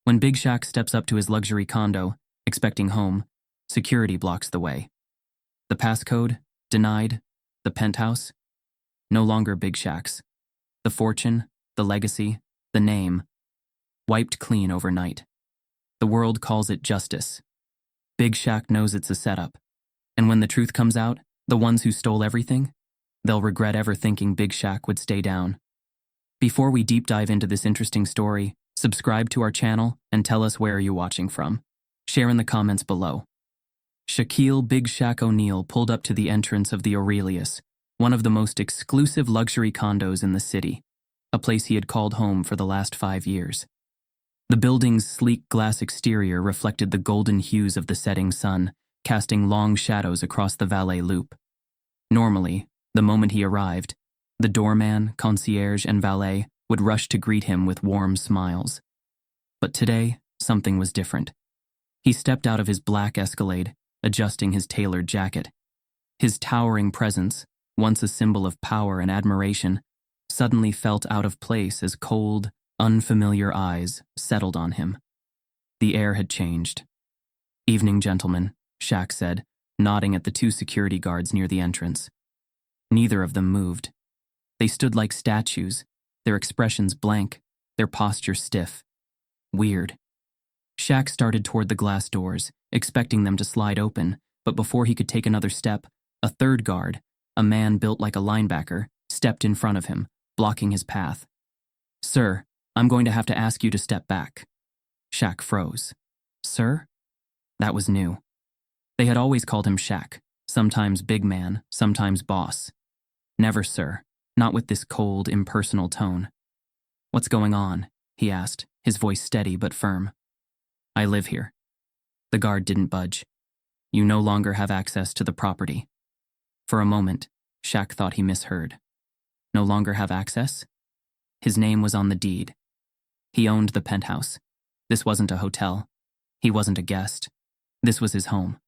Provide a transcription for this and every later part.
When Big Shaq steps up to his luxury condo, expecting home, security blocks the way. The passcode, denied. The penthouse, no longer Big Shaq's. The fortune, the legacy, the name, wiped clean overnight. The world calls it justice. Big Shaq knows it's a setup. And when the truth comes out, the ones who stole everything, they'll regret ever thinking Big Shaq would stay down. Before we deep dive into this interesting story, subscribe to our channel and tell us where you're watching from. Share in the comments below. Shaquille Big Shaq O'Neal pulled up to the entrance of the Aurelius, one of the most exclusive luxury condos in the city, a place he had called home for the last 5 years. The building's sleek glass exterior reflected the golden hues of the setting sun, casting long shadows across the valet loop. Normally, the moment he arrived, the doorman, concierge, and valet would rush to greet him with warm smiles. But today, something was different. He stepped out of his black Escalade, adjusting his tailored jacket. His towering presence, once a symbol of power and admiration, suddenly felt out of place as cold, unfamiliar eyes settled on him. The air had changed. "Evening, gentlemen," Shaq said, nodding at the 2 security guards near the entrance. Neither of them moved. They stood like statues, their expressions blank, their posture stiff. Weird. Shaq started toward the glass doors, expecting them to slide open, but before he could take another step, a third guard, a man built like a linebacker, stepped in front of him, blocking his path. "Sir, I'm going to have to ask you to step back." Shaq froze. "Sir?" That was new. They had always called him Shaq, sometimes big man, sometimes boss. Never sir, not with this cold, impersonal tone. "What's going on?" he asked, his voice steady but firm. "I live here." The guard didn't budge. "You no longer have access to the property." For a moment, Shaq thought he misheard. No longer have access? His name was on the deed. He owned the penthouse. This wasn't a hotel. He wasn't a guest. This was his home.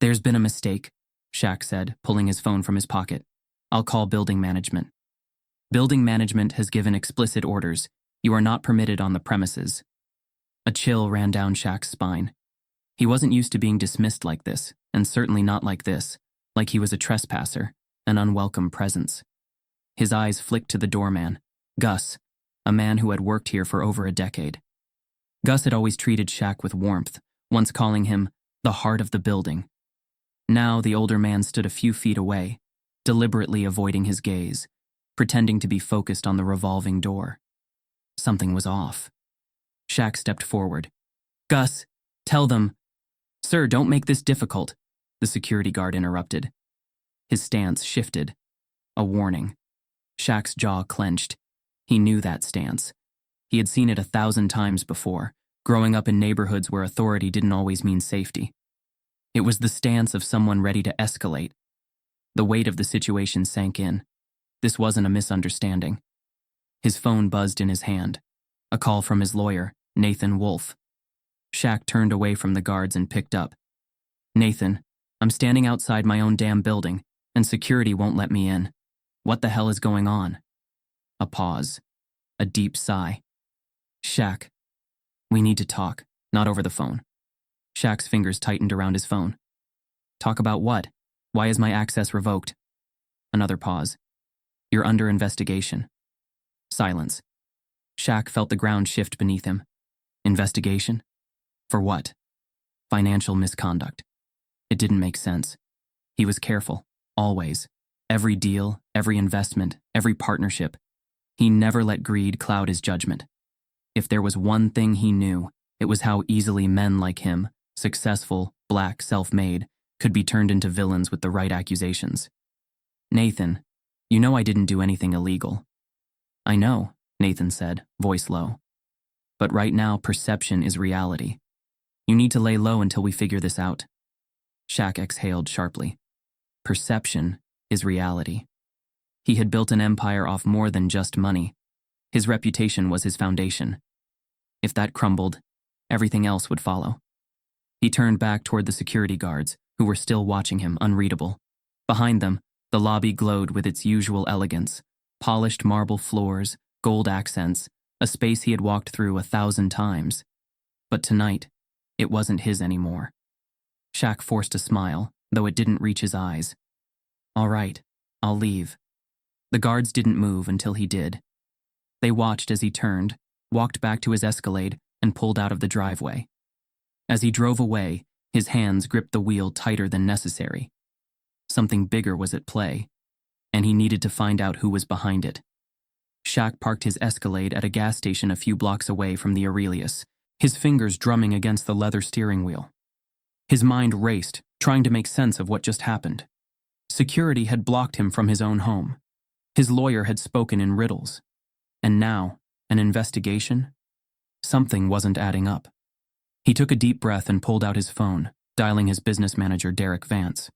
"There's been a mistake," Shaq said, pulling his phone from his pocket. "I'll call building management." "Building management has given explicit orders. You are not permitted on the premises." A chill ran down Shaq's spine. He wasn't used to being dismissed like this, and certainly not like this, like he was a trespasser, an unwelcome presence. His eyes flicked to the doorman, Gus, a man who had worked here for over a decade. Gus had always treated Shaq with warmth, once calling him the heart of the building. Now the older man stood a few feet away, deliberately avoiding his gaze, pretending to be focused on the revolving door. Something was off. Shaq stepped forward. "Gus, tell them—" "Sir, don't make this difficult," the security guard interrupted. His stance shifted. A warning. Shaq's jaw clenched. He knew that stance. He had seen it 1,000 times before, growing up in neighborhoods where authority didn't always mean safety. It was the stance of someone ready to escalate. The weight of the situation sank in. This wasn't a misunderstanding. His phone buzzed in his hand. A call from his lawyer, Nathan Wolfe. Shaq turned away from the guards and picked up. "Nathan, I'm standing outside my own damn building, and security won't let me in. What the hell is going on?" A pause. A deep sigh. "Shaq, we need to talk, not over the phone." Shaq's fingers tightened around his phone. "Talk about what? Why is my access revoked?" Another pause. "You're under investigation." Silence. Shaq felt the ground shift beneath him. Investigation? For what? Financial misconduct. It didn't make sense. He was careful, always. Every deal, every investment, every partnership. He never let greed cloud his judgment. If there was one thing he knew, it was how easily men like him, successful, black, self-made, could be turned into villains with the right accusations. "Nathan, you know I didn't do anything illegal." "I know," Nathan said, voice low. "But right now, perception is reality. You need to lay low until we figure this out." Shaq exhaled sharply. Perception is reality. He had built an empire off more than just money. His reputation was his foundation. If that crumbled, everything else would follow. He turned back toward the security guards, who were still watching him, unreadable. Behind them, the lobby glowed with its usual elegance, polished marble floors, gold accents, a space he had walked through 1,000 times. But tonight, it wasn't his anymore. Shaq forced a smile, though it didn't reach his eyes. "All right, I'll leave." The guards didn't move until he did. They watched as he turned, walked back to his Escalade, and pulled out of the driveway. As he drove away, his hands gripped the wheel tighter than necessary. Something bigger was at play, and he needed to find out who was behind it. Shaq parked his Escalade at a gas station a few blocks away from the Aurelius, his fingers drumming against the leather steering wheel. His mind raced, trying to make sense of what just happened. Security had blocked him from his own home. His lawyer had spoken in riddles. And now, an investigation? Something wasn't adding up. He took a deep breath and pulled out his phone, dialing his business manager, Derek Vance.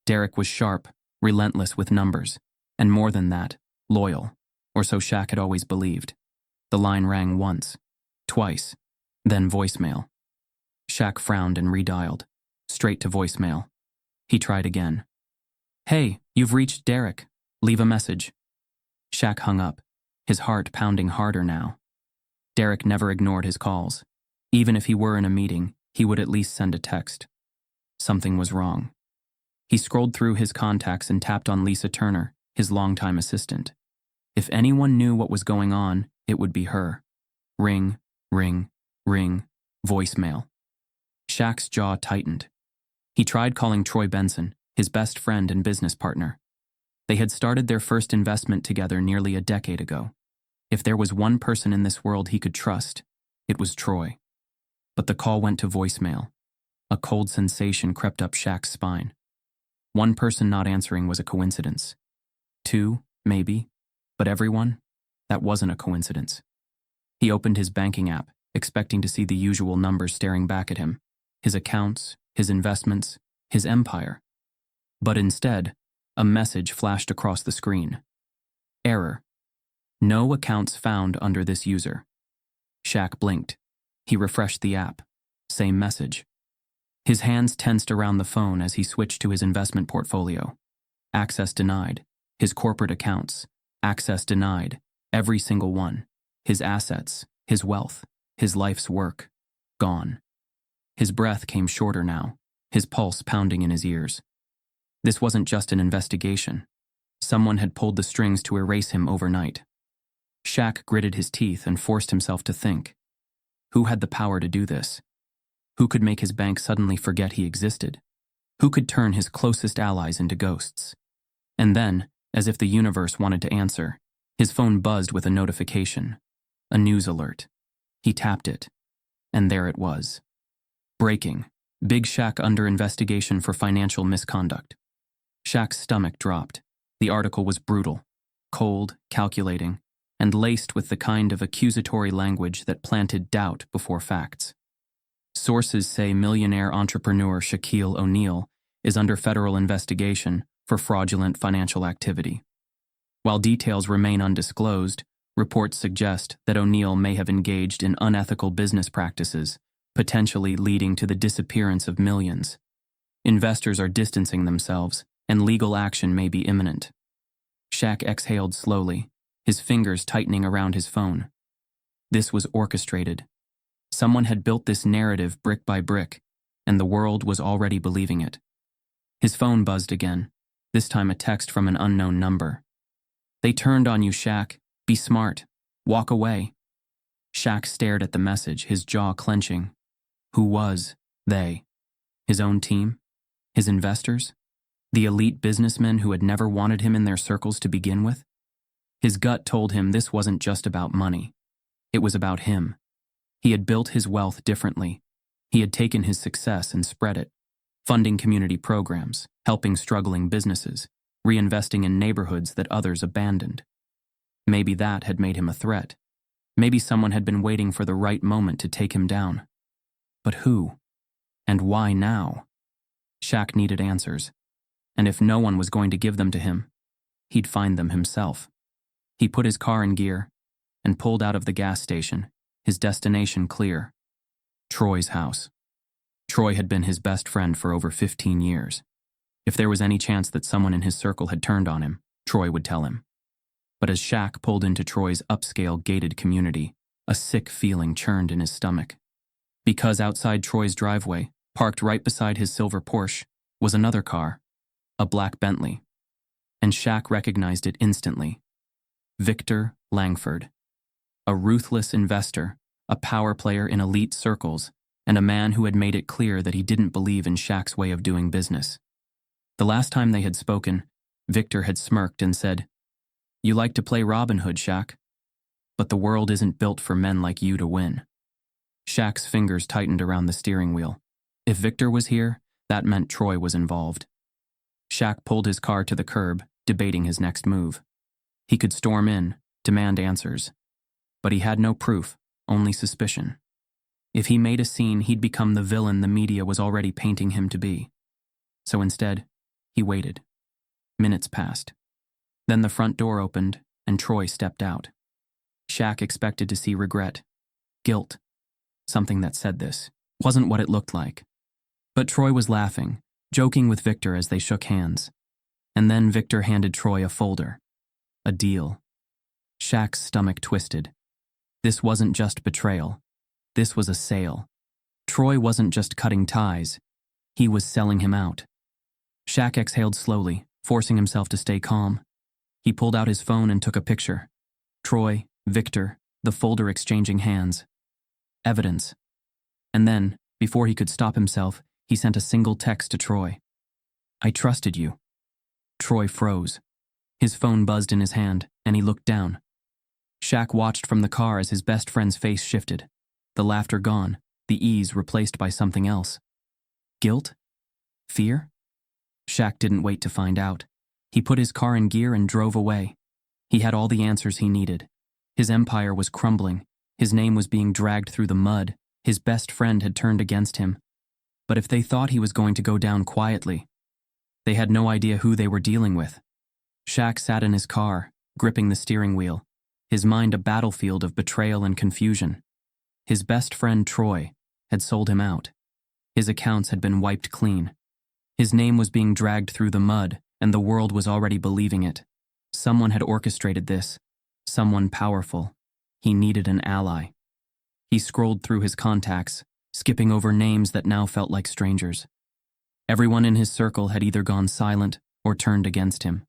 Derek was sharp, relentless with numbers, and more than that, loyal, or so Shaq had always believed. The line rang once, twice, then voicemail. Shaq frowned and redialed, straight to voicemail. He tried again. "Hey, you've reached Derek. Leave a message." Shaq hung up, his heart pounding harder now. Derek never ignored his calls. Even if he were in a meeting, he would at least send a text. Something was wrong. He scrolled through his contacts and tapped on Lisa Turner, his longtime assistant. If anyone knew what was going on, it would be her. Ring, ring, ring, voicemail. Shaq's jaw tightened. He tried calling Troy Benson, his best friend and business partner. They had started their first investment together nearly a decade ago. If there was one person in this world he could trust, it was Troy. But the call went to voicemail. A cold sensation crept up Shaq's spine. One person not answering was a coincidence. Two, maybe, but everyone? That wasn't a coincidence. He opened his banking app, expecting to see the usual numbers staring back at him. His accounts, his investments, his empire. But instead, a message flashed across the screen. Error. No accounts found under this user. Shaq blinked. He refreshed the app. Same message. His hands tensed around the phone as he switched to his investment portfolio. Access denied. His corporate accounts. Access denied. Every single one. His assets, his wealth, his life's work. Gone. His breath came shorter now, his pulse pounding in his ears. This wasn't just an investigation. Someone had pulled the strings to erase him overnight. Shaq gritted his teeth and forced himself to think. Who had the power to do this? Who could make his bank suddenly forget he existed? Who could turn his closest allies into ghosts? And then, as if the universe wanted to answer, his phone buzzed with a notification. A news alert. He tapped it. And there it was. Breaking. Big Shaq under investigation for financial misconduct. Shaq's stomach dropped. The article was brutal, cold, calculating, and laced with the kind of accusatory language that planted doubt before facts. Sources say millionaire entrepreneur Shaquille O'Neal is under federal investigation for fraudulent financial activity. While details remain undisclosed, reports suggest that O'Neal may have engaged in unethical business practices, potentially leading to the disappearance of millions. Investors are distancing themselves, and legal action may be imminent. Shaq exhaled slowly, his fingers tightening around his phone. This was orchestrated. Someone had built this narrative brick by brick, and the world was already believing it. His phone buzzed again, this time a text from an unknown number. "They turned on you, Shaq. Be smart. Walk away." Shaq stared at the message, his jaw clenching. Who was they? His own team? His investors? The elite businessmen who had never wanted him in their circles to begin with? His gut told him this wasn't just about money. It was about him. He had built his wealth differently. He had taken his success and spread it, funding community programs, helping struggling businesses, reinvesting in neighborhoods that others abandoned. Maybe that had made him a threat. Maybe someone had been waiting for the right moment to take him down. But who? And why now? Shaq needed answers. And if no one was going to give them to him, he'd find them himself. He put his car in gear and pulled out of the gas station, his destination clear. Troy's house. Troy had been his best friend for over 15 years. If there was any chance that someone in his circle had turned on him, Troy would tell him. But as Shaq pulled into Troy's upscale gated community, a sick feeling churned in his stomach. Because outside Troy's driveway, parked right beside his silver Porsche, was another car, a black Bentley. And Shaq recognized it instantly. Victor Langford. A ruthless investor, a power player in elite circles, and a man who had made it clear that he didn't believe in Shaq's way of doing business. The last time they had spoken, Victor had smirked and said, "You like to play Robin Hood, Shaq. But the world isn't built for men like you to win." Shaq's fingers tightened around the steering wheel. If Victor was here, that meant Troy was involved. Shaq pulled his car to the curb, debating his next move. He could storm in, demand answers. But he had no proof, only suspicion. If he made a scene, he'd become the villain the media was already painting him to be. So instead, he waited. Minutes passed. Then the front door opened, and Troy stepped out. Shaq expected to see regret, guilt. Something that said this wasn't what it looked like. But Troy was laughing, joking with Victor as they shook hands. And then Victor handed Troy a folder. A deal. Shaq's stomach twisted. This wasn't just betrayal. This was a sale. Troy wasn't just cutting ties. He was selling him out. Shaq exhaled slowly, forcing himself to stay calm. He pulled out his phone and took a picture. Troy, Victor, the folder exchanging hands. Evidence. And then, before he could stop himself, he sent a single text to Troy. "I trusted you." Troy froze. His phone buzzed in his hand, and he looked down. Shaq watched from the car as his best friend's face shifted. The laughter gone, the ease replaced by something else. Guilt? Fear? Shaq didn't wait to find out. He put his car in gear and drove away. He had all the answers he needed. His empire was crumbling. His name was being dragged through the mud. His best friend had turned against him. But if they thought he was going to go down quietly, they had no idea who they were dealing with. Shaq sat in his car, gripping the steering wheel, his mind a battlefield of betrayal and confusion. His best friend, Troy, had sold him out. His accounts had been wiped clean. His name was being dragged through the mud, and the world was already believing it. Someone had orchestrated this. Someone powerful. He needed an ally. He scrolled through his contacts, skipping over names that now felt like strangers. Everyone in his circle had either gone silent or turned against him.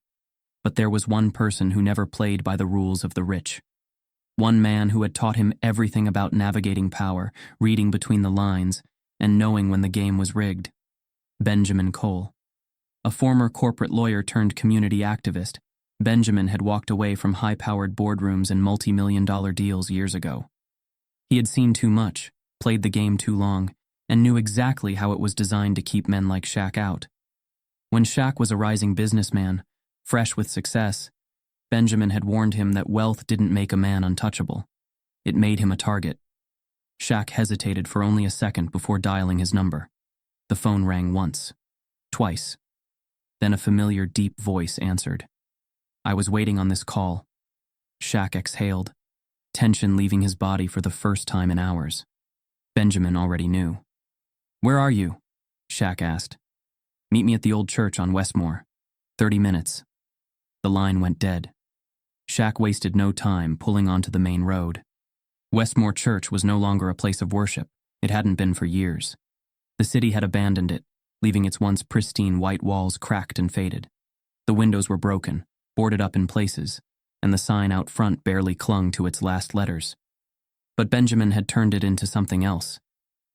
But there was one person who never played by the rules of the rich. One man who had taught him everything about navigating power, reading between the lines, and knowing when the game was rigged. Benjamin Cole. A former corporate lawyer turned community activist, Benjamin had walked away from high-powered boardrooms and multi-million-dollar deals years ago. He had seen too much, played the game too long, and knew exactly how it was designed to keep men like Shaq out. When Shaq was a rising businessman, fresh with success, Benjamin had warned him that wealth didn't make a man untouchable. It made him a target. Shaq hesitated for only a second before dialing his number. The phone rang once, twice. Then a familiar, deep voice answered. "I was waiting on this call." Shaq exhaled, tension leaving his body for the first time in hours. Benjamin already knew. "Where are you?" Shaq asked. "Meet me at the old church on Westmore. 30 minutes. The line went dead. Shaq wasted no time pulling onto the main road. Westmore Church was no longer a place of worship. It hadn't been for years. The city had abandoned it, leaving its once pristine white walls cracked and faded. The windows were broken, boarded up in places, and the sign out front barely clung to its last letters. But Benjamin had turned it into something else.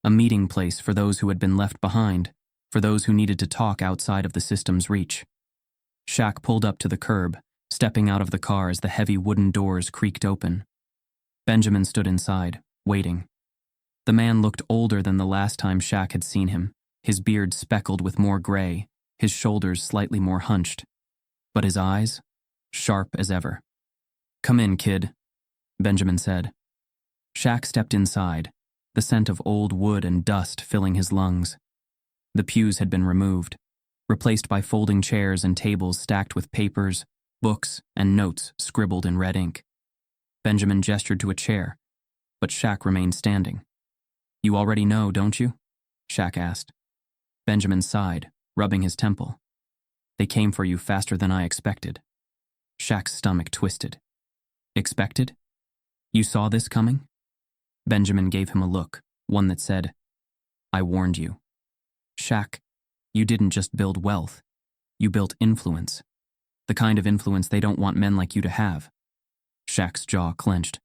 A meeting place for those who had been left behind, for those who needed to talk outside of the system's reach. Shaq pulled up to the curb, stepping out of the car as the heavy wooden doors creaked open. Benjamin stood inside, waiting. The man looked older than the last time Shaq had seen him, his beard speckled with more gray, his shoulders slightly more hunched. But his eyes, sharp as ever. "Come in, kid," Benjamin said. Shaq stepped inside, the scent of old wood and dust filling his lungs. The pews had been removed, replaced by folding chairs and tables stacked with papers, books, and notes scribbled in red ink. Benjamin gestured to a chair, but Shaq remained standing. "You already know, don't you?" Shaq asked. Benjamin sighed, rubbing his temple. "They came for you faster than I expected." Shaq's stomach twisted. "Expected? You saw this coming?" Benjamin gave him a look, one that said, "I warned you. Shaq, you didn't just build wealth. You built influence. The kind of influence they don't want men like you to have." Shaq's jaw clenched.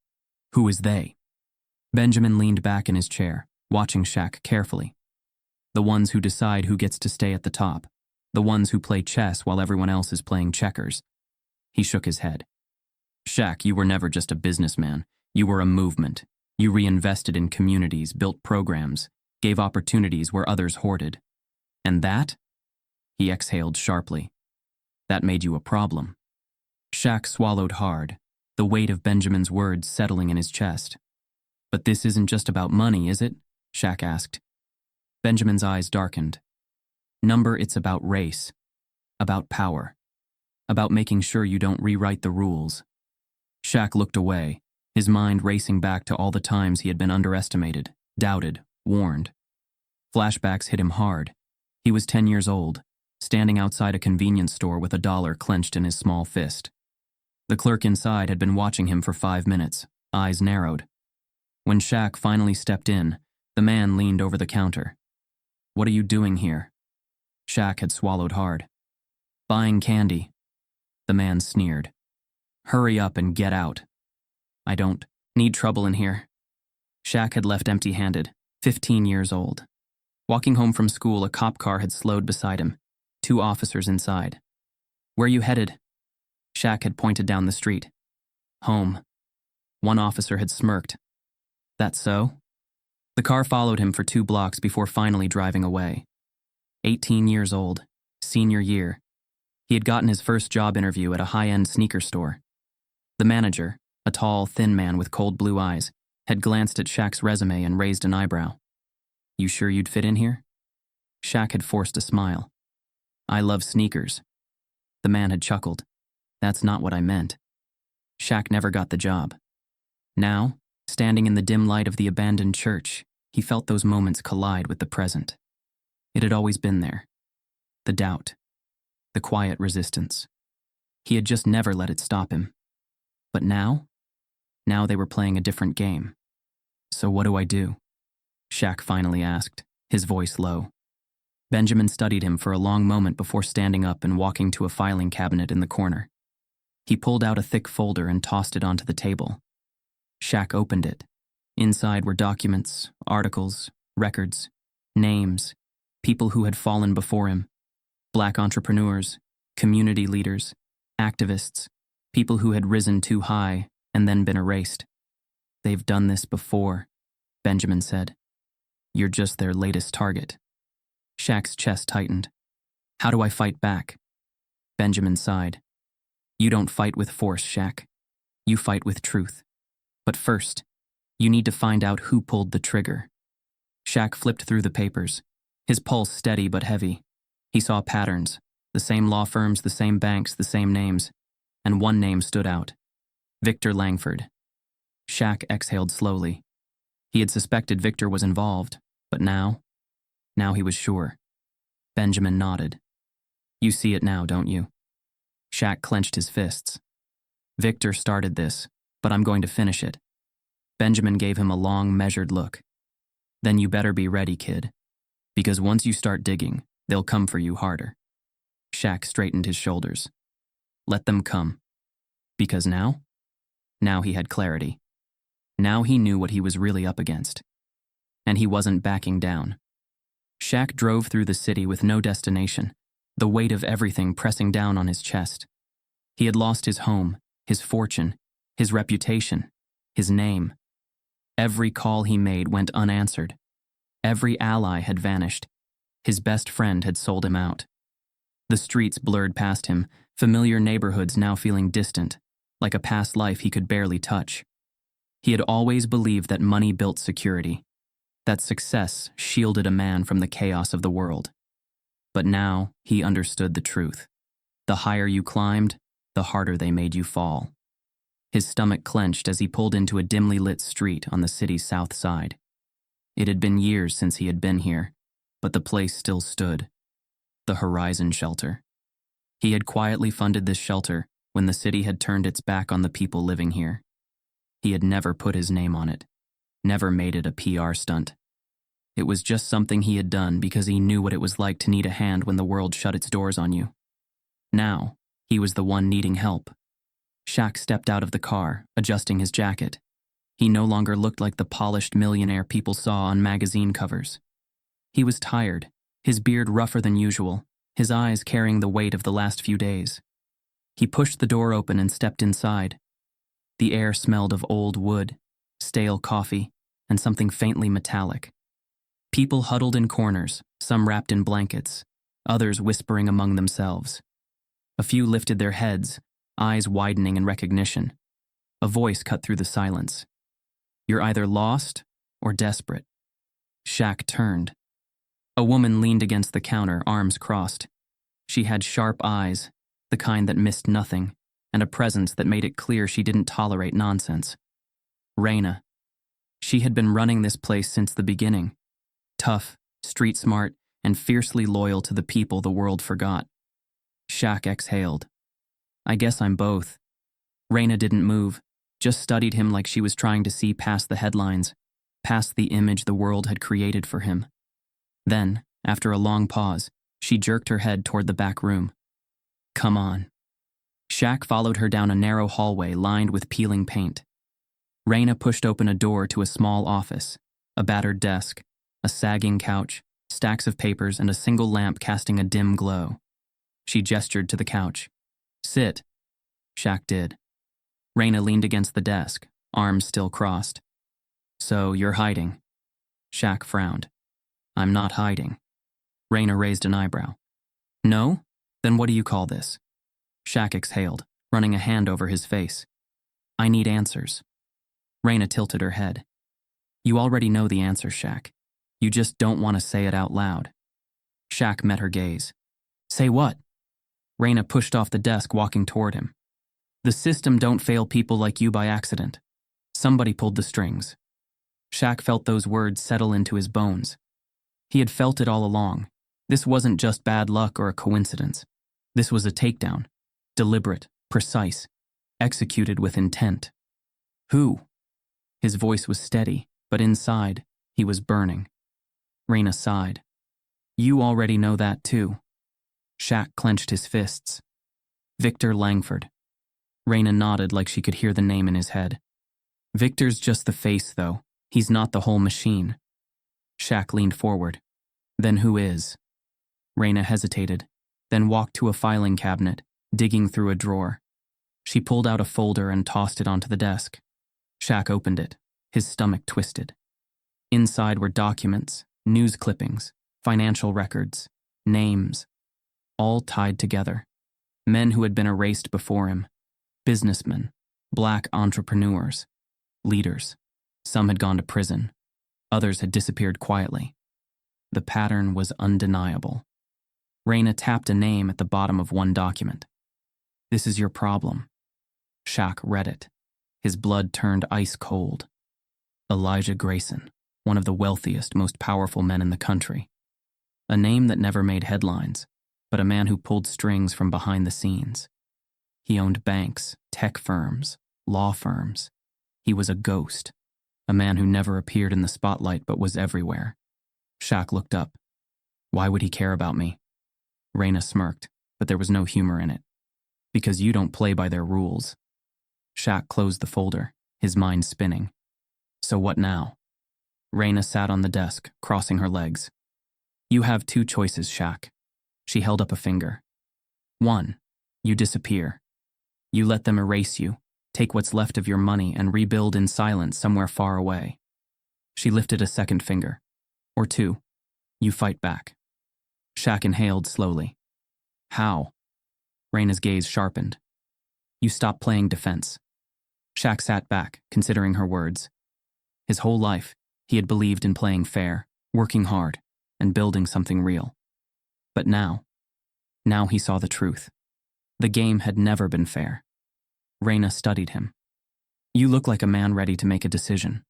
"Who is they?" Benjamin leaned back in his chair, watching Shaq carefully. "The ones who decide who gets to stay at the top. The ones who play chess while everyone else is playing checkers." He shook his head. "Shaq, you were never just a businessman. You were a movement. You reinvested in communities, built programs, gave opportunities where others hoarded. And that?" He exhaled sharply. "That made you a problem." Shaq swallowed hard, the weight of Benjamin's words settling in his chest. "But this isn't just about money, is it?" Shaq asked. Benjamin's eyes darkened. "Number, it's about race, about power, about making sure you don't rewrite the rules." Shaq looked away, his mind racing back to all the times he had been underestimated, doubted, warned. Flashbacks hit him hard. He was 10 years old, standing outside a convenience store with $1 clenched in his small fist. The clerk inside had been watching him for 5 minutes, eyes narrowed. When Shaq finally stepped in, the man leaned over the counter. "What are you doing here?" Shaq had swallowed hard. "Buying candy." The man sneered. "Hurry up and get out." "I don't need trouble in here." Shaq had left empty-handed, 15 years old. Walking home from school, a cop car had slowed beside him, 2 officers inside. "Where you headed?" Shaq had pointed down the street. "Home." One officer had smirked. "That so?" The car followed him for 2 blocks before finally driving away. 18 years old, senior year. He had gotten his first job interview at a high-end sneaker store. The manager, a tall, thin man with cold blue eyes, had glanced at Shaq's resume and raised an eyebrow. "You sure you'd fit in here?" Shaq had forced a smile. "I love sneakers." The man had chuckled. "That's not what I meant." Shaq never got the job. Now, standing in the dim light of the abandoned church, he felt those moments collide with the present. It had always been there. The doubt. The quiet resistance. He had just never let it stop him. But now they were playing a different game. "So what do I do?" Shaq finally asked, his voice low. Benjamin studied him for a long moment before standing up and walking to a filing cabinet in the corner. He pulled out a thick folder and tossed it onto the table. Shaq opened it. Inside were documents, articles, records, names, people who had fallen before him, Black entrepreneurs, community leaders, activists, people who had risen too high and then been erased. "They've done this before," Benjamin said. "You're just their latest target." Shaq's chest tightened. "How do I fight back?" Benjamin sighed. "You don't fight with force, Shaq. You fight with truth. But first, you need to find out who pulled the trigger." Shaq flipped through the papers, his pulse steady but heavy. He saw patterns, the same law firms, the same banks, the same names, and one name stood out. Victor Langford. Shaq exhaled slowly. He had suspected Victor was involved, but now he was sure. Benjamin nodded. "You see it now, don't you?" Shaq clenched his fists. "Victor started this, but I'm going to finish it." Benjamin gave him a long, measured look. "Then you better be ready, kid. Because once you start digging, they'll come for you harder." Shaq straightened his shoulders. "Let them come." Because now he had clarity. Now he knew what he was really up against. And he wasn't backing down. Shaq drove through the city with no destination, the weight of everything pressing down on his chest. He had lost his home, his fortune, his reputation, his name. Every call he made went unanswered. Every ally had vanished. His best friend had sold him out. The streets blurred past him, familiar neighborhoods now feeling distant, like a past life he could barely touch. He had always believed that money built security, that success shielded a man from the chaos of the world. But now he understood the truth. The higher you climbed, the harder they made you fall. His stomach clenched as he pulled into a dimly lit street on the city's south side. It had been years since he had been here, but the place still stood. The Horizon Shelter. He had quietly funded this shelter when the city had turned its back on the people living here. He had never put his name on it, never made it a PR stunt, It was just something he had done because he knew what it was like to need a hand when the world shut its doors on you. Now, he was the one needing help. Shaq stepped out of the car, adjusting his jacket. He no longer looked like the polished millionaire people saw on magazine covers. He was tired, his beard rougher than usual, his eyes carrying the weight of the last few days. He pushed the door open and stepped inside. The air smelled of old wood, stale coffee, and something faintly metallic. People huddled in corners, some wrapped in blankets, others whispering among themselves. A few lifted their heads, eyes widening in recognition. A voice cut through the silence. "You're either lost or desperate." Shaq turned. A woman leaned against the counter, arms crossed. She had sharp eyes, the kind that missed nothing, and a presence that made it clear she didn't tolerate nonsense. Raina. She had been running this place since the beginning. Tough, street smart, and fiercely loyal to the people the world forgot. Shaq exhaled. "I guess I'm both." Raina didn't move, just studied him like she was trying to see past the headlines, past the image the world had created for him. Then, after a long pause, she jerked her head toward the back room. "Come on." Shaq followed her down a narrow hallway lined with peeling paint. Raina pushed open a door to a small office, a battered desk, a sagging couch, stacks of papers, and a single lamp casting a dim glow. She gestured to the couch. "Sit." Shaq did. Raina leaned against the desk, arms still crossed. "So, you're hiding." Shaq frowned. "I'm not hiding." Raina raised an eyebrow. "No? Then what do you call this?" Shaq exhaled, running a hand over his face. "I need answers." Raina tilted her head. "You already know the answer, Shaq. You just don't want to say it out loud." Shaq met her gaze. "Say what?" Raina pushed off the desk, walking toward him. "The system don't fail people like you by accident. Somebody pulled the strings." Shaq felt those words settle into his bones. He had felt it all along. This wasn't just bad luck or a coincidence. This was a takedown. Deliberate, precise, executed with intent. "Who?" His voice was steady, but inside, he was burning. Raina sighed. "You already know that too." Shaq clenched his fists. "Victor Langford." Raina nodded like she could hear the name in his head. "Victor's just the face, though. He's not the whole machine." Shaq leaned forward. "Then who is?" Raina hesitated, then walked to a filing cabinet, digging through a drawer. She pulled out a folder and tossed it onto the desk. Shaq opened it, his stomach twisted. Inside were documents, news clippings, financial records, names, all tied together. Men who had been erased before him. Businessmen, black entrepreneurs, leaders. Some had gone to prison. Others had disappeared quietly. The pattern was undeniable. Raina tapped a name at the bottom of one document. "This is your problem." Shaq read it. His blood turned ice cold. Elijah Grayson, one of the wealthiest, most powerful men in the country. A name that never made headlines, but a man who pulled strings from behind the scenes. He owned banks, tech firms, law firms. He was a ghost, a man who never appeared in the spotlight but was everywhere. Shaq looked up. "Why would he care about me?" Raina smirked, but there was no humor in it. "Because you don't play by their rules." Shaq closed the folder, his mind spinning. "So what now?" Raina sat on the desk, crossing her legs. "You have two choices, Shaq." She held up a finger. "One, you disappear. You let them erase you, take what's left of your money, and rebuild in silence somewhere far away." She lifted a second finger. "Or two, you fight back." Shaq inhaled slowly. "How?" Raina's gaze sharpened. "You stop playing defense." Shaq sat back, considering her words. His whole life, he had believed in playing fair, working hard, and building something real. But now he saw the truth. The game had never been fair. Raina studied him. "You look like a man ready to make a decision."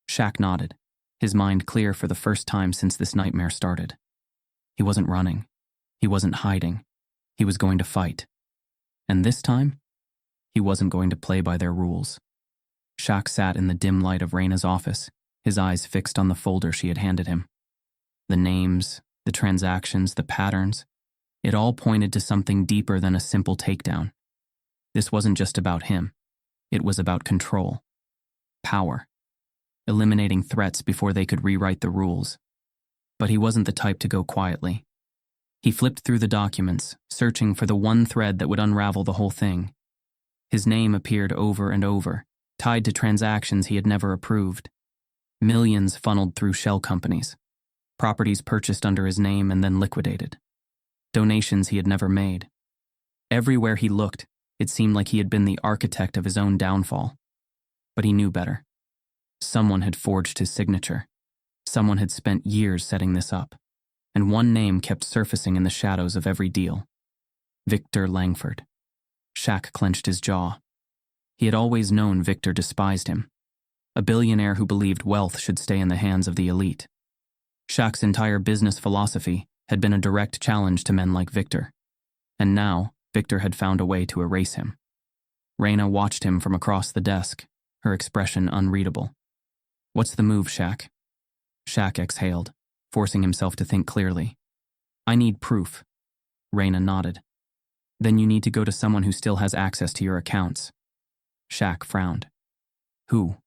Shaq nodded, his mind clear for the first time since this nightmare started. He wasn't running. He wasn't hiding. He was going to fight. And this time, he wasn't going to play by their rules. Shaq sat in the dim light of Raina's office, his eyes fixed on the folder she had handed him. The names, the transactions, the patterns, it all pointed to something deeper than a simple takedown. This wasn't just about him. It was about control, power, eliminating threats before they could rewrite the rules. But he wasn't the type to go quietly. He flipped through the documents, searching for the one thread that would unravel the whole thing. His name appeared over and over, tied to transactions he had never approved. Millions funneled through shell companies, properties purchased under his name and then liquidated, donations he had never made. Everywhere he looked, it seemed like he had been the architect of his own downfall. But he knew better. Someone had forged his signature. Someone had spent years setting this up. And one name kept surfacing in the shadows of every deal. Victor Langford. Shaq clenched his jaw. He had always known Victor despised him. A billionaire who believed wealth should stay in the hands of the elite. Shaq's entire business philosophy had been a direct challenge to men like Victor. And now, Victor had found a way to erase him. Raina watched him from across the desk, her expression unreadable. "What's the move, Shaq?" Shaq exhaled, forcing himself to think clearly. "I need proof." Raina nodded. "Then you need to go to someone who still has access to your accounts." Shaq frowned. "Who?"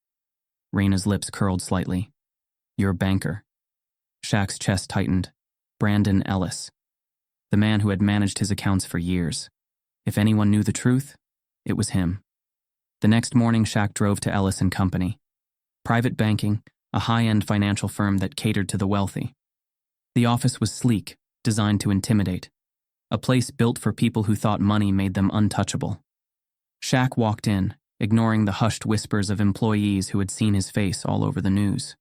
Raina's lips curled slightly. "Your banker." Shaq's chest tightened. Brandon Ellis. The man who had managed his accounts for years. If anyone knew the truth, it was him. The next morning, Shaq drove to Ellis and Company. Private banking, a high-end financial firm that catered to the wealthy. The office was sleek, designed to intimidate. A place built for people who thought money made them untouchable. Shaq walked in, ignoring the hushed whispers of employees who had seen his face all over the news.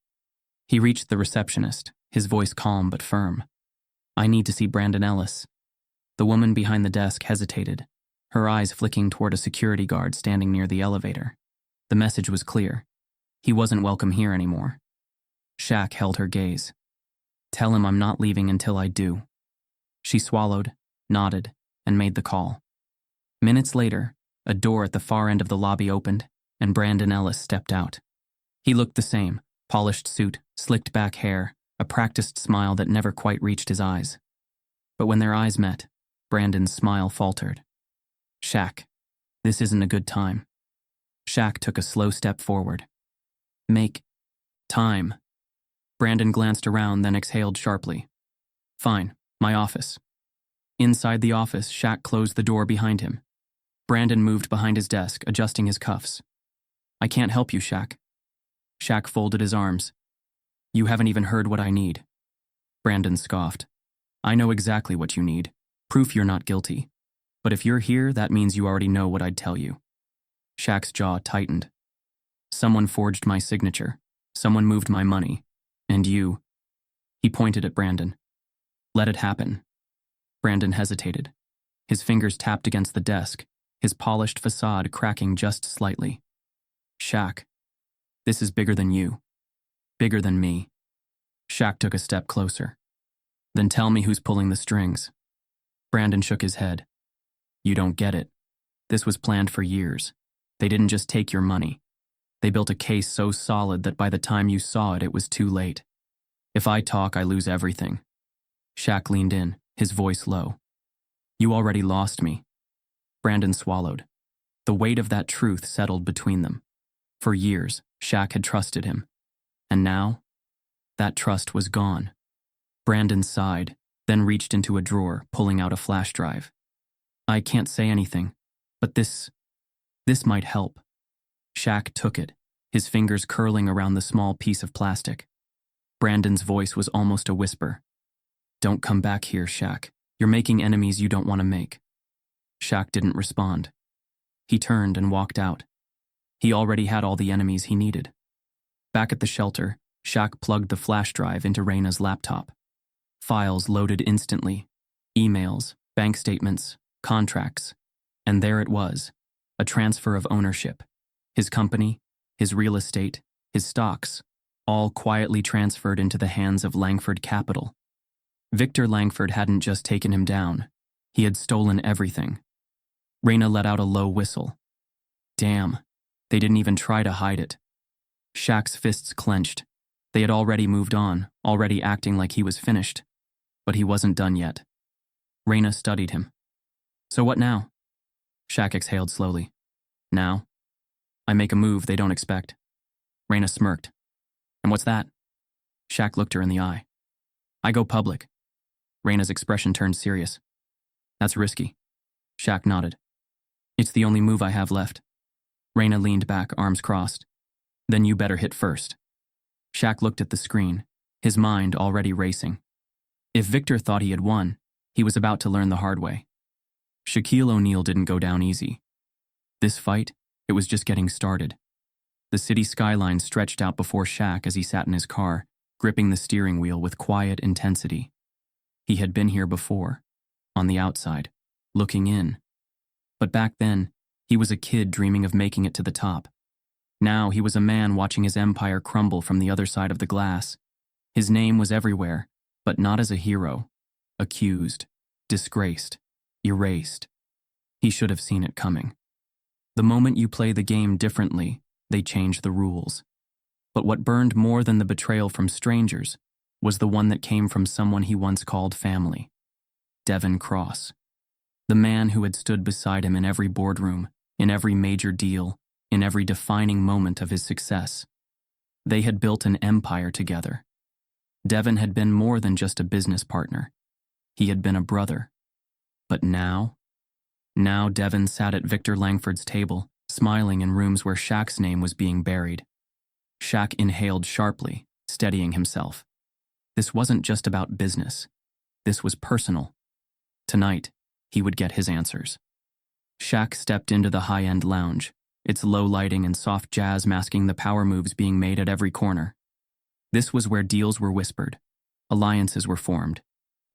He reached the receptionist, his voice calm but firm. "I need to see Brandon Ellis." The woman behind the desk hesitated, her eyes flicking toward a security guard standing near the elevator. The message was clear. He wasn't welcome here anymore. Shaq held her gaze. "Tell him I'm not leaving until I do." She swallowed, nodded, and made the call. Minutes later, a door at the far end of the lobby opened, and Brandon Ellis stepped out. He looked the same, polished suit, slicked back hair, a practiced smile that never quite reached his eyes. But when their eyes met, Brandon's smile faltered. "Shaq, this isn't a good time." Shaq took a slow step forward. "Make time." Brandon glanced around, then exhaled sharply. "Fine, my office." Inside the office, Shaq closed the door behind him. Brandon moved behind his desk, adjusting his cuffs. "I can't help you, Shaq." Shaq folded his arms. "You haven't even heard what I need." Brandon scoffed. "I know exactly what you need. Proof you're not guilty. But if you're here, that means you already know what I'd tell you." Shaq's jaw tightened. "Someone forged my signature. Someone moved my money. And you." He pointed at Brandon. "Let it happen." Brandon hesitated. His fingers tapped against the desk, his polished facade cracking just slightly. "Shaq, this is bigger than you. Bigger than me." Shaq took a step closer. "Then tell me who's pulling the strings." Brandon shook his head. "You don't get it. This was planned for years. They didn't just take your money. They built a case so solid that by the time you saw it, it was too late. If I talk, I lose everything." Shaq leaned in, his voice low. "You already lost me." Brandon swallowed. The weight of that truth settled between them. For years, Shaq had trusted him. And now, that trust was gone. Brandon sighed, then reached into a drawer, pulling out a flash drive. "I can't say anything, but this might help." Shaq took it, his fingers curling around the small piece of plastic. Brandon's voice was almost a whisper. "Don't come back here, Shaq. You're making enemies you don't want to make." Shaq didn't respond. He turned and walked out. He already had all the enemies he needed. Back at the shelter, Shaq plugged the flash drive into Raina's laptop. Files loaded instantly. Emails, bank statements, contracts. And there it was, a transfer of ownership. His company, his real estate, his stocks, all quietly transferred into the hands of Langford Capital. Victor Langford hadn't just taken him down. He had stolen everything. Raina let out a low whistle. Damn, they didn't even try to hide it. Shaq's fists clenched. They had already moved on, already acting like he was finished. But he wasn't done yet. Raina studied him. So what now? Shaq exhaled slowly. Now? I make a move they don't expect. Raina smirked. And what's that? Shaq looked her in the eye. I go public. Raina's expression turned serious. That's risky. Shaq nodded. It's the only move I have left. Raina leaned back, arms crossed. Then you better hit first. Shaq looked at the screen, his mind already racing. If Victor thought he had won, he was about to learn the hard way. Shaquille O'Neal didn't go down easy. This fight, it was just getting started. The city skyline stretched out before Shaq as he sat in his car, gripping the steering wheel with quiet intensity. He had been here before, on the outside, looking in. But back then, he was a kid dreaming of making it to the top. Now he was a man watching his empire crumble from the other side of the glass. His name was everywhere, but not as a hero. Accused, disgraced, erased. He should have seen it coming. The moment you play the game differently, they change the rules. But what burned more than the betrayal from strangers was the one that came from someone he once called family. Devon Cross. The man who had stood beside him in every boardroom, in every major deal, in every defining moment of his success. They had built an empire together. Devon had been more than just a business partner. He had been a brother. But now Devon sat at Victor Langford's table, smiling in rooms where Shaq's name was being buried. Shaq inhaled sharply, steadying himself. This wasn't just about business. This was personal. Tonight, he would get his answers. Shaq stepped into the high-end lounge, its low lighting and soft jazz masking the power moves being made at every corner. This was where deals were whispered, alliances were formed,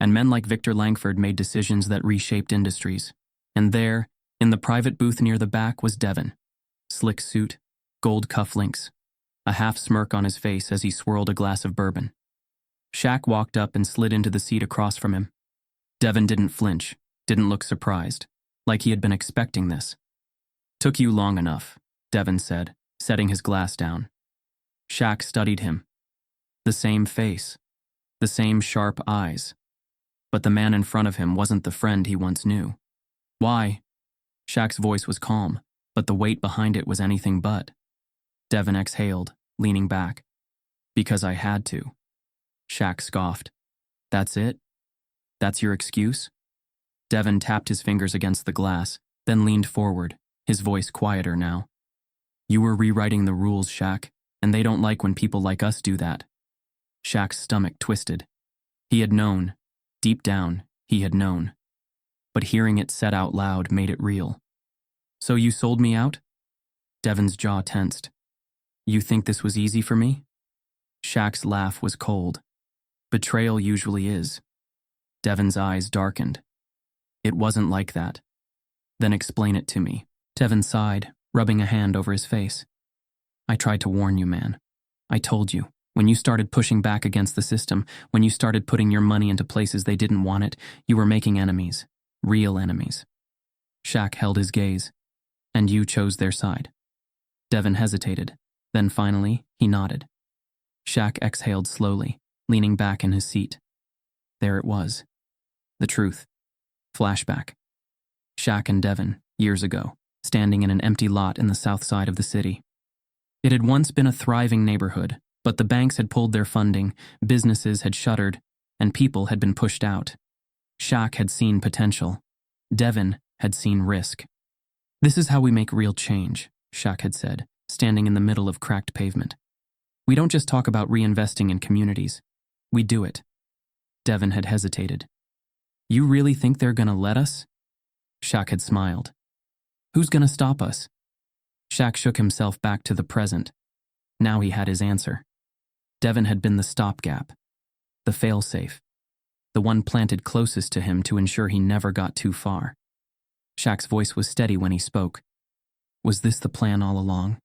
and men like Victor Langford made decisions that reshaped industries. And there, in the private booth near the back, was Devon. Slick suit, gold cufflinks, a half smirk on his face as he swirled a glass of bourbon. Shaq walked up and slid into the seat across from him. Devon didn't flinch, didn't look surprised, like he had been expecting this. Took you long enough, Devon said, setting his glass down. Shaq studied him. The same face, the same sharp eyes. But the man in front of him wasn't the friend he once knew. Why? Shaq's voice was calm, but the weight behind it was anything but. Devon exhaled, leaning back. Because I had to. Shaq scoffed. That's it? That's your excuse? Devon tapped his fingers against the glass, then leaned forward, his voice quieter now. You were rewriting the rules, Shaq, and they don't like when people like us do that. Shaq's stomach twisted. He had known. Deep down, he had known. But hearing it said out loud made it real. So you sold me out? Devon's jaw tensed. You think this was easy for me? Shaq's laugh was cold. Betrayal usually is. Devon's eyes darkened. It wasn't like that. Then explain it to me. Devon sighed, rubbing a hand over his face. I tried to warn you, man. I told you. When you started pushing back against the system, when you started putting your money into places they didn't want it, you were making enemies. Real enemies. Shaq held his gaze. And you chose their side. Devon hesitated. Then finally, he nodded. Shaq exhaled slowly, leaning back in his seat. There it was. The truth. Flashback. Shaq and Devon, years ago, standing in an empty lot in the south side of the city. It had once been a thriving neighborhood, but the banks had pulled their funding, businesses had shuttered, and people had been pushed out. Shaq had seen potential. Devon had seen risk. This is how we make real change, Shaq had said, standing in the middle of cracked pavement. We don't just talk about reinvesting in communities. We do it. Devon had hesitated. You really think they're gonna let us? Shaq had smiled. Who's gonna stop us? Shaq shook himself back to the present. Now he had his answer. Devon had been the stopgap, the failsafe, the one planted closest to him to ensure he never got too far. Shaq's voice was steady when he spoke. Was this the plan all along?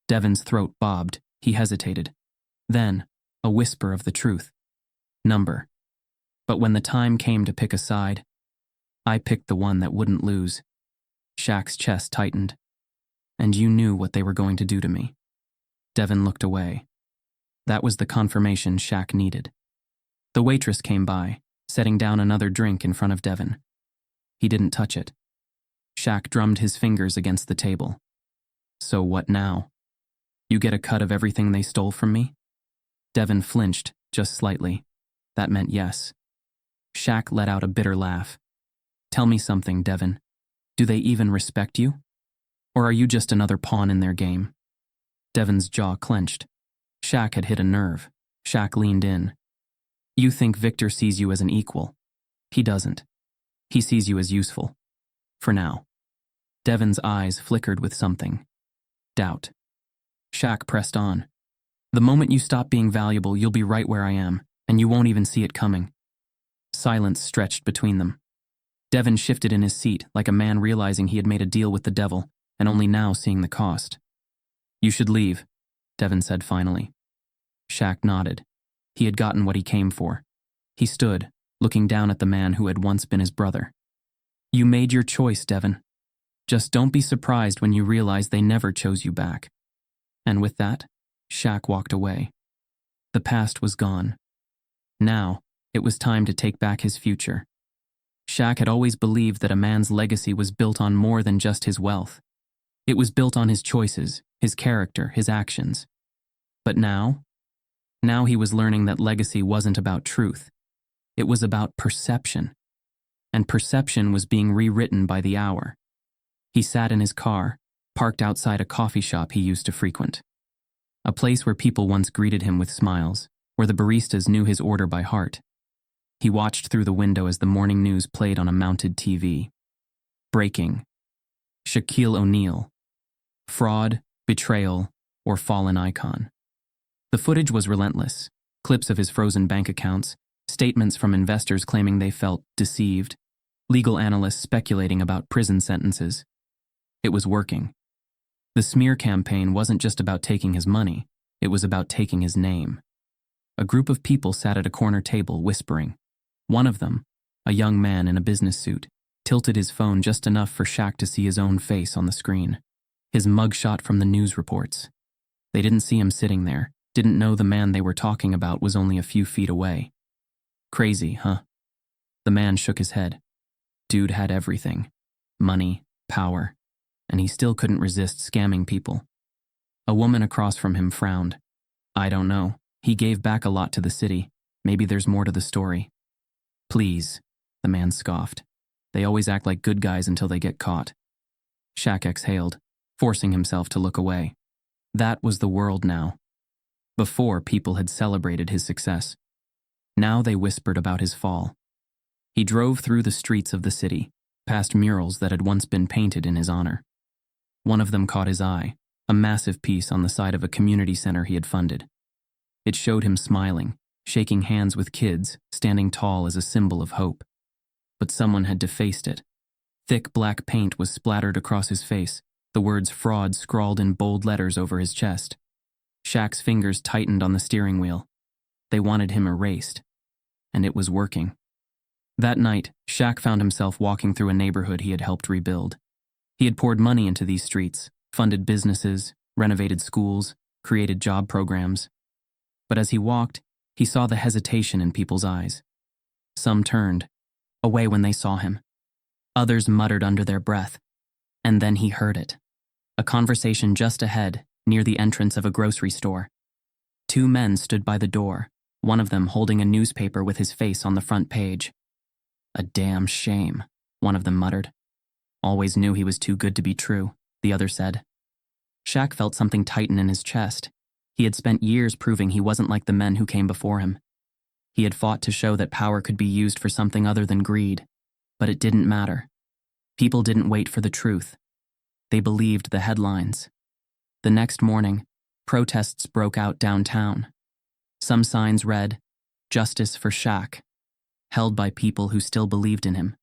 Devon's throat bobbed. He hesitated. Then, a whisper of the truth. Number. But when the time came to pick a side, I picked the one that wouldn't lose. Shaq's chest tightened. And you knew what they were going to do to me. Devon looked away. That was the confirmation Shaq needed. The waitress came by, setting down another drink in front of Devon. He didn't touch it. Shaq drummed his fingers against the table. So what now? You get a cut of everything they stole from me? Devon flinched, just slightly. That meant yes. Shaq let out a bitter laugh. Tell me something, Devon. Do they even respect you? Or are you just another pawn in their game? Devon's jaw clenched. Shaq had hit a nerve. Shaq leaned in. You think Victor sees you as an equal. He doesn't. He sees you as useful. For now. Devon's eyes flickered with something. Doubt. Shaq pressed on. The moment you stop being valuable, you'll be right where I am, and you won't even see it coming. Silence stretched between them. Devon shifted in his seat like a man realizing he had made a deal with the devil and only now seeing the cost. You should leave, Devon said finally. Shaq nodded. He had gotten what he came for. He stood, looking down at the man who had once been his brother. You made your choice, Devon. Just don't be surprised when you realize they never chose you back. And with that, Shaq walked away. The past was gone. Now, it was time to take back his future. Shaq had always believed that a man's legacy was built on more than just his wealth. It was built on his choices, his character, his actions. But now he was learning that legacy wasn't about truth. It was about perception. And perception was being rewritten by the hour. He sat in his car, parked outside a coffee shop he used to frequent. A place where people once greeted him with smiles, where the baristas knew his order by heart. He watched through the window as the morning news played on a mounted TV. Breaking. Shaquille O'Neal. Fraud, betrayal, or fallen icon. The footage was relentless. Clips of his frozen bank accounts, statements from investors claiming they felt deceived, legal analysts speculating about prison sentences. It was working. The smear campaign wasn't just about taking his money, it was about taking his name. A group of people sat at a corner table whispering. One of them, a young man in a business suit, tilted his phone just enough for Shaq to see his own face on the screen. His mugshot from the news reports. They didn't see him sitting there, didn't know the man they were talking about was only a few feet away. Crazy, huh? The man shook his head. Dude had everything. Money, power, and he still couldn't resist scamming people. A woman across from him frowned. I don't know. He gave back a lot to the city. Maybe there's more to the story. Please, the man scoffed. They always act like good guys until they get caught. Shaq exhaled, forcing himself to look away. That was the world now. Before, people had celebrated his success. Now they whispered about his fall. He drove through the streets of the city, past murals that had once been painted in his honor. One of them caught his eye, a massive piece on the side of a community center he had funded. It showed him smiling, shaking hands with kids, standing tall as a symbol of hope. But someone had defaced it. Thick black paint was splattered across his face, the words fraud scrawled in bold letters over his chest. Shaq's fingers tightened on the steering wheel. They wanted him erased. And it was working. That night, Shaq found himself walking through a neighborhood he had helped rebuild. He had poured money into these streets, funded businesses, renovated schools, created job programs. But as he walked, he saw the hesitation in people's eyes. Some turned away when they saw him. Others muttered under their breath. And then he heard it. A conversation just ahead, near the entrance of a grocery store. Two men stood by the door, one of them holding a newspaper with his face on the front page. A damn shame, one of them muttered. Always knew he was too good to be true, the other said. Shaq felt something tighten in his chest. He had spent years proving he wasn't like the men who came before him. He had fought to show that power could be used for something other than greed, but it didn't matter. People didn't wait for the truth. They believed the headlines. The next morning, protests broke out downtown. Some signs read, "Justice for Shaq," held by people who still believed in him.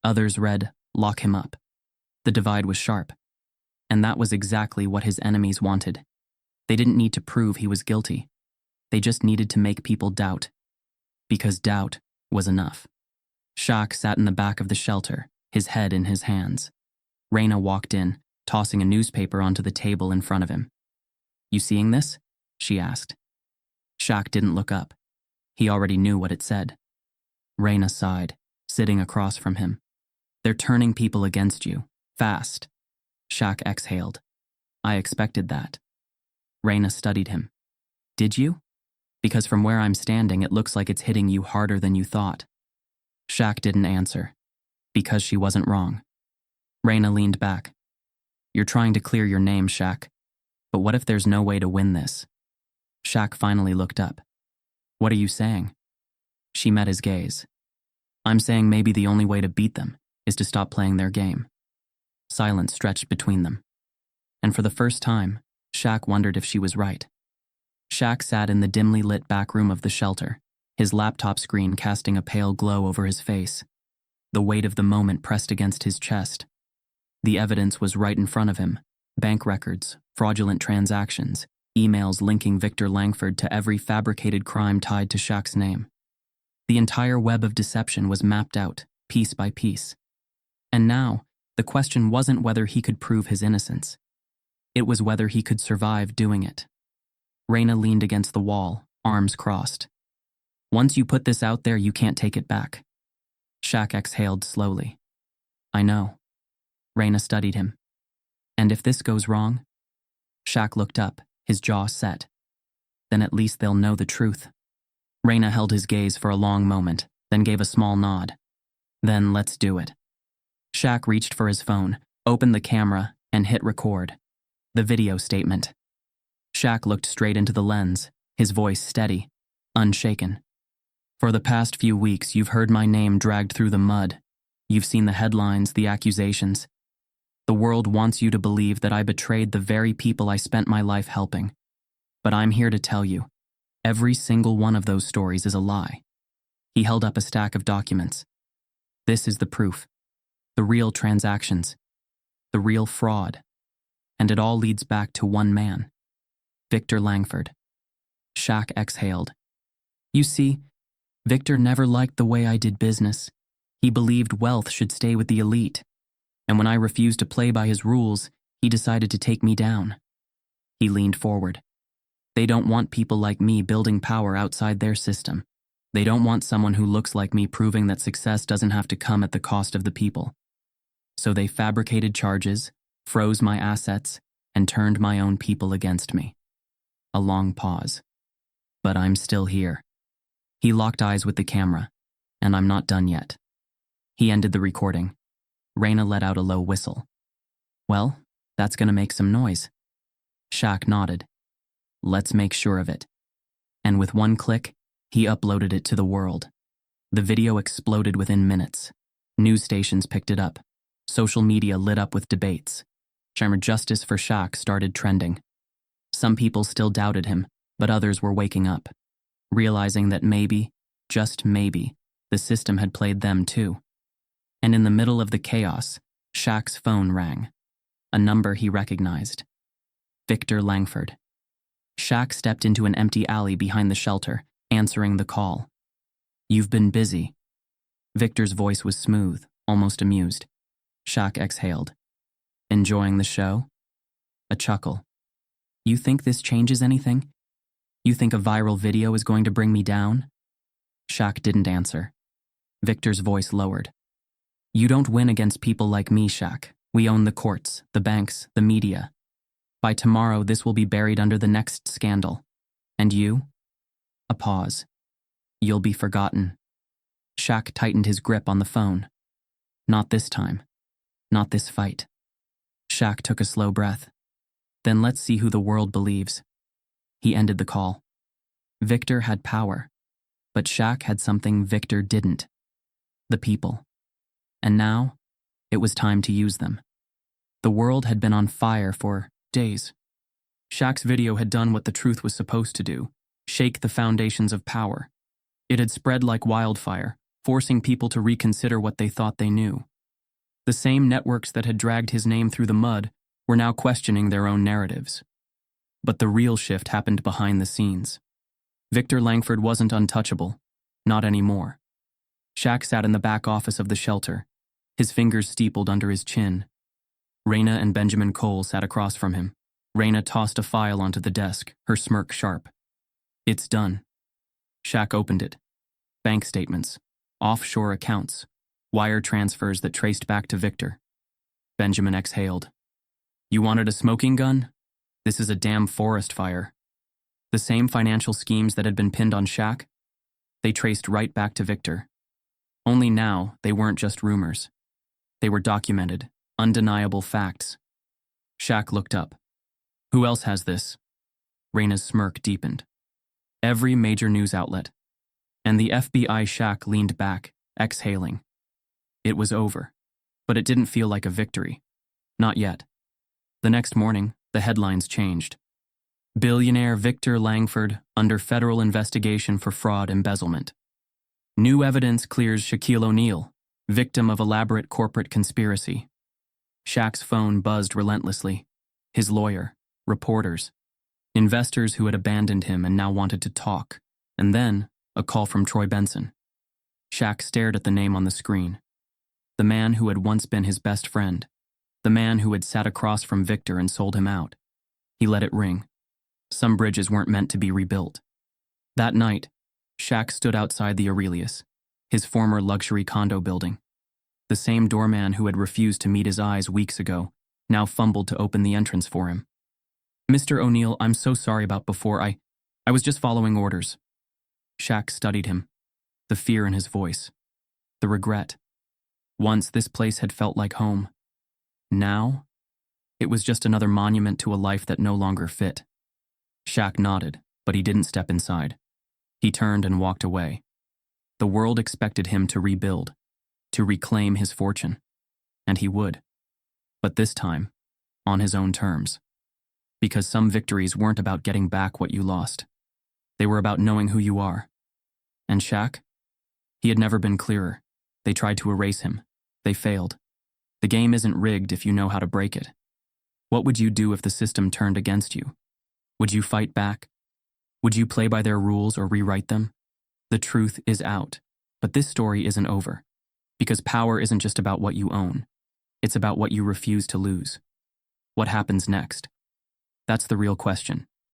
Others read, "Lock him up." The divide was sharp. And that was exactly what his enemies wanted. They didn't need to prove he was guilty. They just needed to make people doubt. Because doubt was enough. Shaq sat in the back of the shelter, his head in his hands. Raina walked in, tossing a newspaper onto the table in front of him. You seeing this? She asked. Shaq didn't look up. He already knew what it said. Raina sighed, sitting across from him. They're turning people against you. Fast. Shaq exhaled. I expected that. Raina studied him. Did you? Because from where I'm standing, it looks like it's hitting you harder than you thought. Shaq didn't answer. Because she wasn't wrong. Raina leaned back. You're trying to clear your name, Shaq. But what if there's no way to win this? Shaq finally looked up. What are you saying? She met his gaze. I'm saying maybe the only way to beat them is to stop playing their game. Silence stretched between them. And for the first time, Shaq wondered if she was right. Shaq sat in the dimly lit back room of the shelter, his laptop screen casting a pale glow over his face. The weight of the moment pressed against his chest. The evidence was right in front of him. Bank records, fraudulent transactions, emails linking Victor Langford to every fabricated crime tied to Shaq's name. The entire web of deception was mapped out, piece by piece. And now, the question wasn't whether he could prove his innocence. It was whether he could survive doing it. Raina leaned against the wall, arms crossed. Once you put this out there, you can't take it back. Shaq exhaled slowly. I know. Raina studied him. And if this goes wrong? Shaq looked up, his jaw set. Then at least they'll know the truth. Raina held his gaze for a long moment, then gave a small nod. Then let's do it. Shaq reached for his phone, opened the camera, and hit record. The video statement. Shaq looked straight into the lens, his voice steady, unshaken. For the past few weeks, you've heard my name dragged through the mud. You've seen the headlines, the accusations. The world wants you to believe that I betrayed the very people I spent my life helping. But I'm here to tell you, every single one of those stories is a lie. He held up a stack of documents. This is the proof. The real transactions. The real fraud. And it all leads back to one man. Victor Langford. Shaq exhaled. You see, Victor never liked the way I did business. He believed wealth should stay with the elite. And when I refused to play by his rules, he decided to take me down. He leaned forward. They don't want people like me building power outside their system. They don't want someone who looks like me proving that success doesn't have to come at the cost of the people. So they fabricated charges, froze my assets, and turned my own people against me. A long pause. But I'm still here. He locked eyes with the camera, and I'm not done yet. He ended the recording. Raina let out a low whistle. Well, that's gonna make some noise. Shaq nodded. Let's make sure of it. And with one click, he uploaded it to the world. The video exploded within minutes. News stations picked it up. Social media lit up with debates. Justice for Shaq started trending. Some people still doubted him, but others were waking up, realizing that maybe, just maybe, the system had played them too. And in the middle of the chaos, Shaq's phone rang. A number he recognized. Victor Langford. Shaq stepped into an empty alley behind the shelter, answering the call. You've been busy. Victor's voice was smooth, almost amused. Shaq exhaled. Enjoying the show? A chuckle. You think this changes anything? You think a viral video is going to bring me down? Shaq didn't answer. Victor's voice lowered. You don't win against people like me, Shaq. We own the courts, the banks, the media. By tomorrow, this will be buried under the next scandal. And you? A pause. You'll be forgotten. Shaq tightened his grip on the phone. Not this time. Not this fight. Shaq took a slow breath. Then let's see who the world believes. He ended the call. Victor had power, but Shaq had something Victor didn't. The people. And now, it was time to use them. The world had been on fire for days. Shaq's video had done what the truth was supposed to do, shake the foundations of power. It had spread like wildfire, forcing people to reconsider what they thought they knew. The same networks that had dragged his name through the mud were now questioning their own narratives. But the real shift happened behind the scenes. Victor Langford wasn't untouchable, not anymore. Shaq sat in the back office of the shelter, his fingers steepled under his chin. Raina and Benjamin Cole sat across from him. Raina tossed a file onto the desk, her smirk sharp. It's done. Shaq opened it. Bank statements, offshore accounts, wire transfers that traced back to Victor. Benjamin exhaled. You wanted a smoking gun? This is a damn forest fire. The same financial schemes that had been pinned on Shaq? They traced right back to Victor. Only now, they weren't just rumors. They were documented, undeniable facts. Shaq looked up. Who else has this? Raina's smirk deepened. Every major news outlet. And the FBI. Shaq leaned back, exhaling. It was over, but it didn't feel like a victory. Not yet. The next morning, the headlines changed. Billionaire Victor Langford under federal investigation for fraud embezzlement. New evidence clears Shaquille O'Neal, victim of elaborate corporate conspiracy. Shaq's phone buzzed relentlessly. His lawyer, reporters, investors who had abandoned him and now wanted to talk, and then a call from Troy Benson. Shaq stared at the name on the screen. The man who had once been his best friend. The man who had sat across from Victor and sold him out. He let it ring. Some bridges weren't meant to be rebuilt. That night, Shaq stood outside the Aurelius, his former luxury condo building. The same doorman who had refused to meet his eyes weeks ago now fumbled to open the entrance for him. Mr. O'Neal, I'm so sorry about before. I was just following orders. Shaq studied him, the fear in his voice, the regret. Once this place had felt like home. Now, it was just another monument to a life that no longer fit. Shaq nodded, but he didn't step inside. He turned and walked away. The world expected him to rebuild, to reclaim his fortune, and he would. But this time, on his own terms. Because some victories weren't about getting back what you lost. They were about knowing who you are. And Shaq? He had never been clearer. They tried to erase him. They failed. The game isn't rigged if you know how to break it. What would you do if the system turned against you? Would you fight back? Would you play by their rules or rewrite them? The truth is out, but this story isn't over. Because power isn't just about what you own. It's about what you refuse to lose. What happens next? That's the real question.